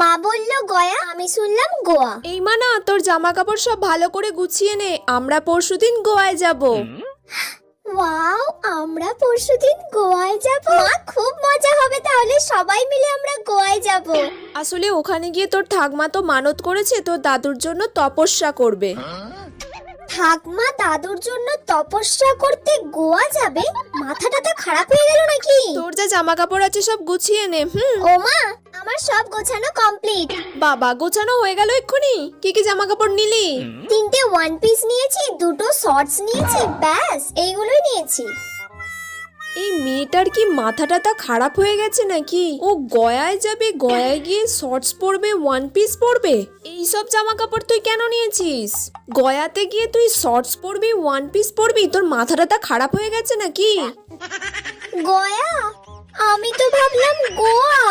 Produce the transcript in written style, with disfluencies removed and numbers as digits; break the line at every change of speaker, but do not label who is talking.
মা বললো গয়া, আমি শুনলাম গোয়া।
এই মানা, তোর জামা কাপড় সব ভালো করে গুছিয়ে নে, আমরা পরশুদিন গোয়ায় যাব।
ওয়াও, আমরা পরশুদিন গোয়ায় যাব। মা, খুব মজা হবে তাহলে, সবাই মিলে আমরা গোয়ায় যাব।
আসলে ওখানে গিয়ে তোর ঠাকমা তো মানত করেছে তোর দাদুর জন্য তপস্যা করবে।
ঠাকমা দাদুর জন্য তপস্যা করতে গোয়া যাবে? মাথাটা তো খারাপ হয়ে গেল নাকি?
তোর যা জামা কাপড় আছে সব গুছিয়ে নে।
ও মা, আমার সব গোছানো কমপ্লিট।
বাবা, গোছানো হয়ে গেল এক্ষুনি? কি কি জামা কাপড় নিলি?
3টে ওয়ান পিস নিয়েছি, 2টো শর্টস নিয়েছি, ব্যাস এইগুলোই নিয়েছি।
এই মেয়েটার কি মাথাটা তা খারাপ হয়ে গেছে নাকি? ও গয়ায় যাবে, গয়ায় গিয়ে শর্টস পরবে, ওয়ান পিস পরবে। এইসব জামা কাপড় তুই কেন নিয়েছিস? গয়াতে গিয়ে তুই শর্টস পরবি, ওয়ান পিস পরবি? তোর মাথাটা তা খারাপ হয়ে গেছে নাকি?
গয়া? আমি তো ভাবলাম গোয়া।